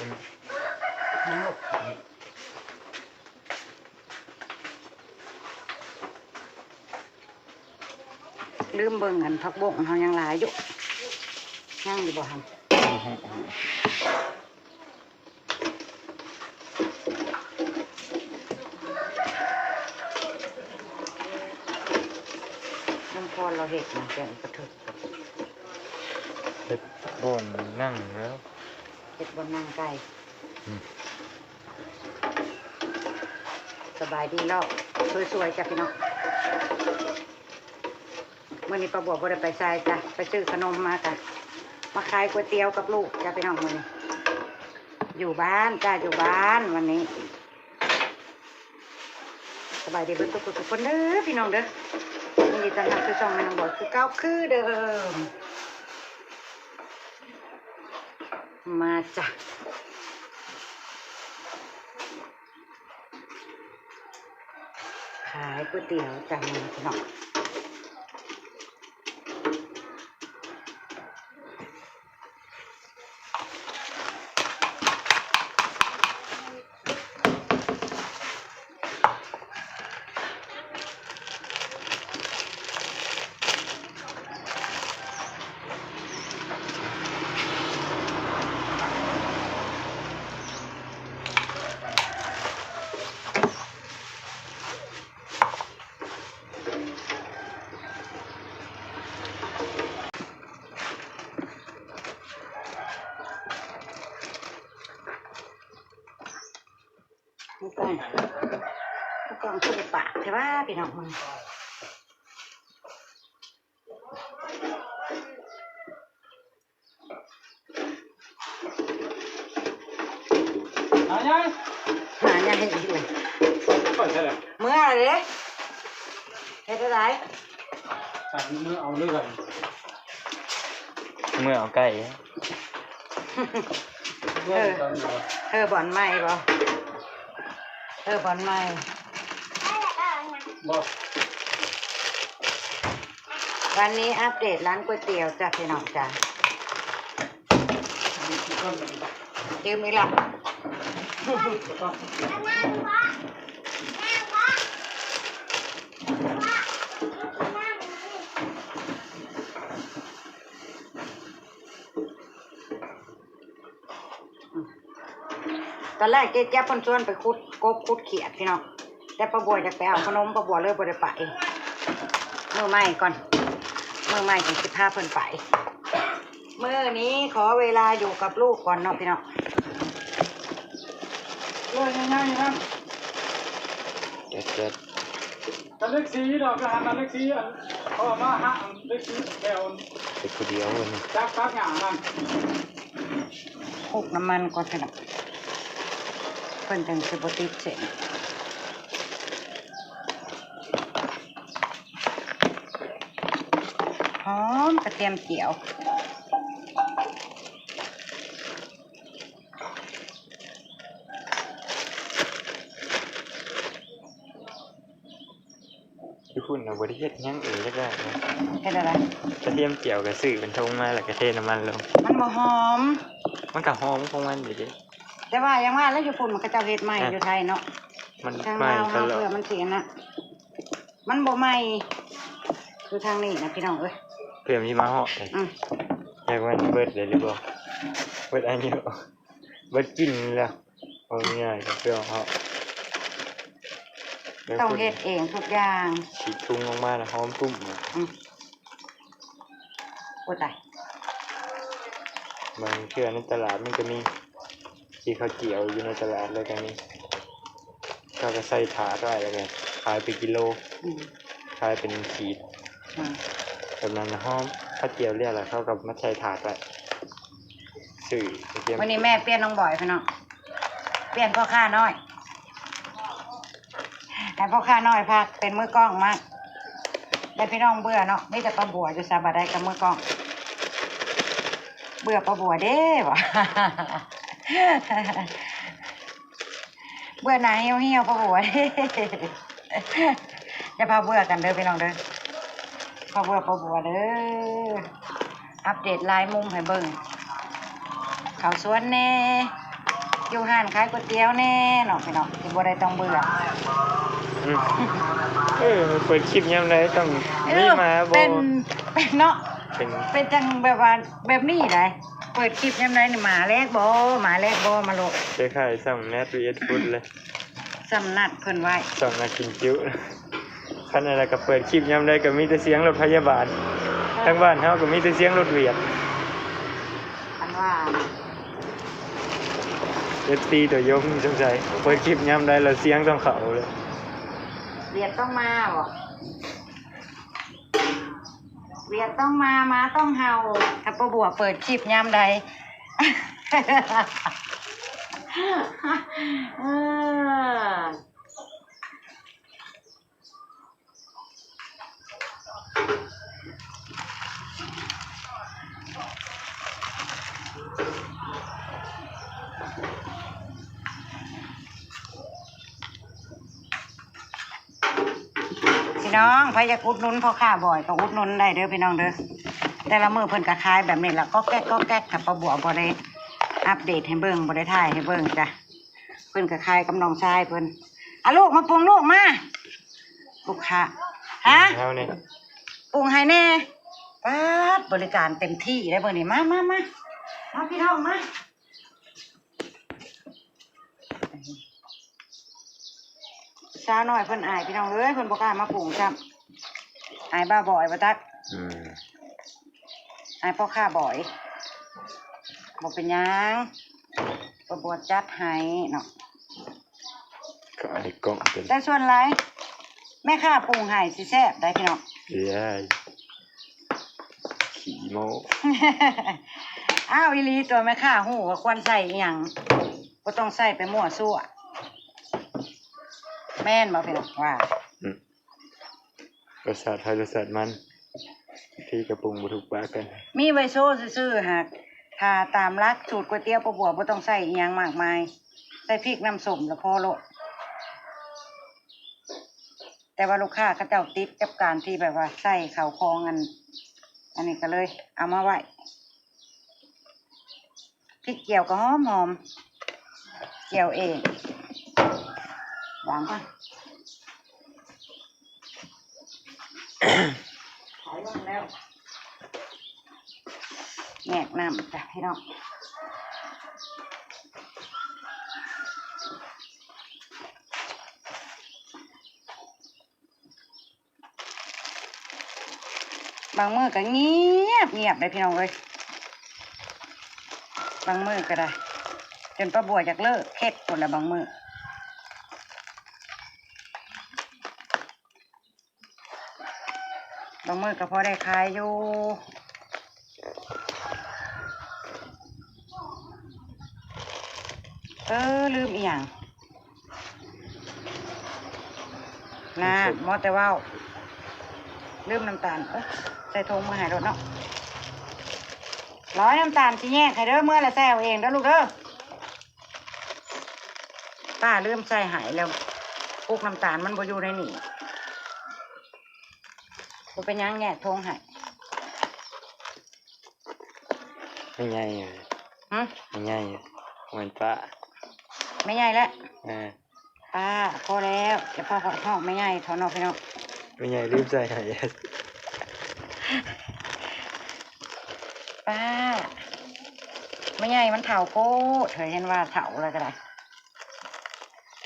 ลืมเบิ่งกันพักบงเขายังหลายอยู่ยังอยู่บ่ทำน้ำพอเราเห็ดนะแกงกระถึกเห็ดบนนั่งแล้วเห็ดบนนั่งไก่สบายดีแล้วสวยๆจ้ะพี่น้องเมื่อนี้ป้าบัวบ่ได้ไปใส่จ้ะไปซื้อขนมมาจ้ะมาขายก๋วยเตี๋ยวกับลูกจ้ะพี่น้องมื้อนี้อยู่บ้านจ้ะอยู่บ้านวันนี้สบายดีเพิ่นทุกคนเด้อพี่น้องเด้อยินดีต้อนรับสู่ช่องแม่น้องบัวคือเก่าคือเดิมมาจ้ะขายก๋วยเตี๋ยวจ้ะพี่น้องมุกกองคือปากใช่ป่ะพี่น้องมึงหายังให้ดีเลยเมื่อไรเลยเฮ็ดอะไรเมื่อเอาเลื่อยเมื่อเอาไก่บ่อนใหม่บ่บ่อนใหม่วันนี้อัปเดตร้านก๋วยเตี๋ยวจ้ะพี่น้องจ้ะยืมอีกละตอนแรกเจ๊แจ๊บคนชวนไปขุดกบขุดเขียดพี่น้องแต่ป้าบัวจะไปเอาขนมป้าบัวเลยบ่ได้ไปมื้อใหม่ก่อนมื้อใหม่ถึงสิพาเพิ่นไปมื้อนี้ขอเวลาอยู่กับลูกก่อนเนาะพี่น้องเลยง่ายๆครับเจ็ดตะเล็กสีดอกกระหันตะเล็กสีพอมาหาเล็กสีแถวเป็นคนเดียวเลยจับปักหยามันคลุกน้ำมันก่อนพี่น้องเพิ่นจังสิบ่ติดเส้นหอมกระเทียมเจียวที่คุณเอาบริเฮ็ดยังอื่นได้ไหมเฮ็ดอะไรกระเทียมเจียวกระสือเป็นทงมาแล้วกระเทน้ำมันลงมันบ่หอมมันก็หอมของมันอยู่ดิแต่ว่ายังว่าแล้วอยู่ปุ่นมันก็เจ้าเฮ็ดใหม่อยู่ไทยเนาะมันใหม่ตลอดเพื่อมันเสียนะมันบ่ใหม่คือทางนี้นะพี่น้องเอ้ยเพื่อมีมาเหาะอยากมันเบิดเลยหรือเปล่าเบิดอันเยอะเบิดกินแล้วเอาง่ายๆเพื่อเหาะต้องเฮ็ดเองทุกอย่างฉีดทุ่งลงมาแล้วหอมตุ้มโอ้ตายบางเชื่อในตลาดมันก็มีที่เขาเกี่ยวอยู่ในตลาดเลยกันนี้เขาก็ใส่ถาดไว้แล้วกันขายเป็นกิโลขายเป็นขีดแบบนั้นนะหอมถ้าเกี่ยวเรียกอะไรเขากับมัดใส่ถาดไว้สื่อวันนี้แม่เปลี่ยนน้องบ่อยพี่น้องเปลี่ยนพ่อค้าน้อยแต่พ่อค้าน้อยพักเป็นมือกล้องมากได้พี่น้องเบื่อเนาะนี่จะป้าบัวจะสบายได้กับมือกล้องเบื่อป้าบัวเด้วะเบื่อหนาเหี่ยวป้าบัวจะพาเบื่อกันเด้อพี่น้องเด้อพาเบื่อป้าบัวเด้ออัปเดตลายมุมให้เบิ่งเขาสวนแน่ อยู่ห้านขายก๋วยเตี๋ยวแน่เนาะพี่น้องที่บ่ได้ต้องเบื่อ อืมเปิดคลิปยามใดต้องมีมาบ่ เป็นเนาะ เป็น เป็นจังแบบว่าแบบนี้ได้เปิดคลิปยามใดนี่หมาแรกบ่มาโลด คล้ายๆส่องแนทวีเอสฟุตเลย สำนักเพิ่นไว้ ส่องนากินจิ้วคันอะไรก็เปิดคลิปยามใดก็มีแต่เสียงรถพยาบาลทั้งบ้านเฮาก็มีแต่เสียงรถเวียด อันว่า FC ตัวยงสงสัยเปิดคลิปยามใดแล้วเสียงต้องเข้าเลย เวียดต้องมาบ่เวียดต้องมาต้องเฮาถ้าป้าบัวเปิดคลิปยามใด เออพี่น้องใครอยากอุดหนุนพ่อค้าบ่อยก็อุดหนุนได้เด้อพี่น้องเด้อแต่ละมื้อเพิ่นก็ขายแบบนี้ล่ะก็แก๊กถ้าป้าบัวบ่ได้อัปเดตให้เบิ่งบ่ได้ถ่ายให้เบิ่งจ้ะเพิ่นก็ขายกับน้องชายเพิ่นอ่ะลูกมาปรุงลูกมาลูกค้าฮะ เฮานี่ ปรุงให้แน่ป๊าดบริการเต็มที่ได้เบอร์นี้มาเอาพี่น้องมาสาวน้อยเพิ่นอายพี่น้องเอ้ยเพิ่นบ่กล้ามาปรุงจ้ะอายบ้าบ่อยบ่ตัก อืม อายพ่อค้าบ่อยบ่เป็นหยังบ่บวชจัดให้เนาะ ก็ไอ้กล้องเป็น แต่ส่วนหลายแม่ค้าปรุงให้สิแซ่บได้พี่น้อง เอ้ยขี้โม อ้าวอีหลีตัวแม่ค้าหูว่าควรใส่อหยังบ่ต้องใส่ไปมั่วซั่วแม่นบ่พี่น้องว่า อืมรสชาติไทยรสชาติมันที่กระปรุงบ่ถูกปากกัน มีไว้โซ่ซื่อๆหากถ้าตามหลักสูตรก๋วยเตี๋ยวป้าบัวบ่ต้องใส่อหยังมากมายใส่พริกน้ำส้มแล้วพอโลดแต่ว่าลูกค้าเขาเจ้าติดกับการที่แบบว่าใส่ข้าวคองอันนี้ก็เลย เอามาไว้พริกเกี่ยวก็หอมเกี่ยวเองวางก่อนถอยลงแล้วแงกน้ำจ้ะพี่น้องบางมือก็เงียบเลยพี่น้องเลยบางมือก็ได้จนป้าบัวอยากเลิกเค็ดหมดแล้วบางมือบางมือก็พอได้ขายอยู่ลืมอีกอย่างนะมอแต่ว่าวลืมน้ำตาลใส่ทงมือหายรถเนาะร้อยน้ำตาลสิแยกให้เด้อเมื่อละแซวเองเด้อลูกเด้อป้าลืมใส่หายแล้วพวกน้ำตาลมันบ่อยู่ในนี่บ่เป็นหยังแยกทงใหาย ไม่ใหญ่เลย หืม ไม่ใหญ่เหมือนป้า ไม่ใหญ่แล้ว อ่า ป้าพอแล้วจะพ่อขอห้องไม่ใหญ่ถอนออกไปเนาะ ไม่ใหญ่รีบใส่หาย ป้าไม่ใหญ่มันเถาโคตรเธอเห็นว่าเถาอะไรก็ได้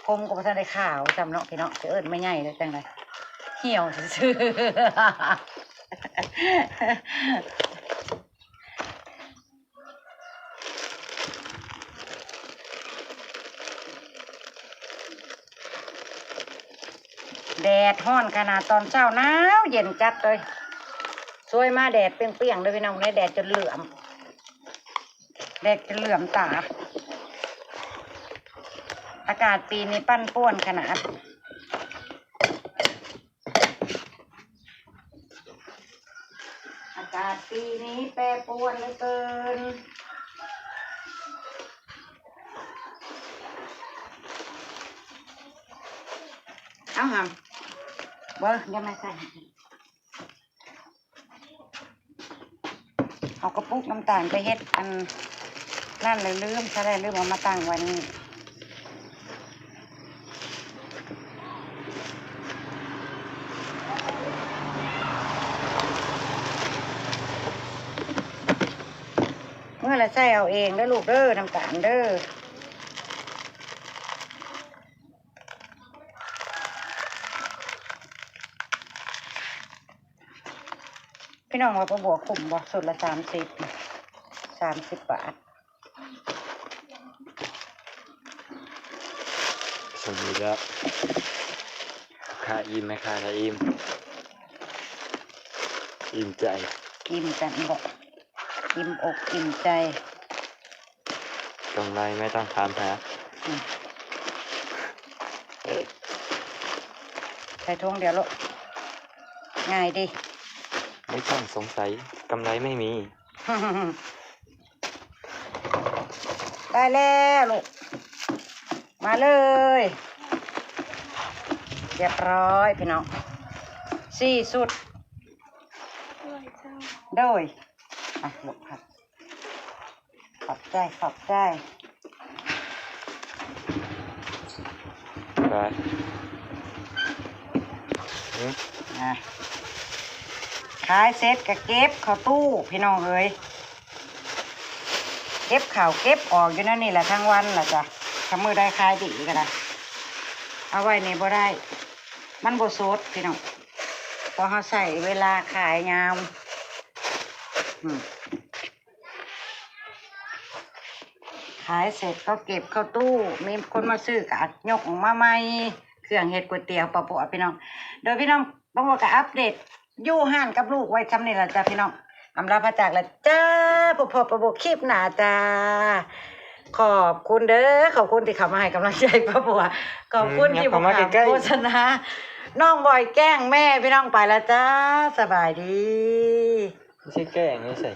ผมก็บ่ทันได้ข่าวจำเนาะพี่เนาะจะเอิ้นไม่ใหญ่เลยจังไดเหี่ยวซื่อแดดฮ้อนขนาดตอนเช้าหนาวเย็นจัดเลยสวยมาแดดเปรี้ยงๆเลยพี่น้องในแดดจนเหลื่อมตาอากาศปีนี้ปั้นป่วนขนาดอากาศปีนี้แปรปรวนเหลือเกินเอาหำยังไม่ใส่เอากระปุกน้ำตาลไปเฮ็ดอัน นั่นเลยลืมถ้าได้ลืมเอามาตั้งไว้นี่เมื่อไรใส่เอาเองเด้อลูกเด้อทำการเด้อพี่น้องว่าประบวกขุมบอกสุดละ30 บาท สมมติแล้วค่าอิ่มไหมค่าอิ่มอิ่มใจ อิ่มจังบอกอิ่มอกอิ่มใจ ตรงไรไม่ต้องถามหา อืมใส่ถุงเดียวลูกง่ายดิ ไม่ต้องสงสัยกำไรไม่มี ได้แล้วลูกมาเลยเรียบร้อยพี่น้อง4 สุดโดยอ่ะลูกครับขอบใจขอบใจ ไปอืม อ่ะขายเสร็จก็เก็บเข้าตู้พี่น้องเอ้ยเก็บข่าวเก็บออกอยู่นั่นนี่แหละทั้งวันแหละจ้ะทำมือได้ขายดีก็ได้เอาไว้นี่บ่ได้ มันบ่สดพี่น้องพอเขาใส่เวลาขายงามอืมขายเสร็จก็เก็บเข้าตู้มีคนมาซื้อก็ยกออกมาใหม่เครื่องเฮ็ดก๋วยเตี๋ยวปะปะพี่น้องโดยพี่น้องบางวันก็อัปเดตอยู่ห้านกับลูกไว้ทำนี่แหละจ้ะพี่น้องอำลาพระจากแล้วจ้าพอประบคลิปหนาจ้าขอบคุณเด้อขอบคุณที่เข้ามาให้กำลังใจป้าบัวขอบคุณที่บอกข่าวโฆษณาน้องบอยแกล้งแม่พี่น้องไปแล้วจ้าสบายดี ไม่ใช่แกล้งไม่ใช่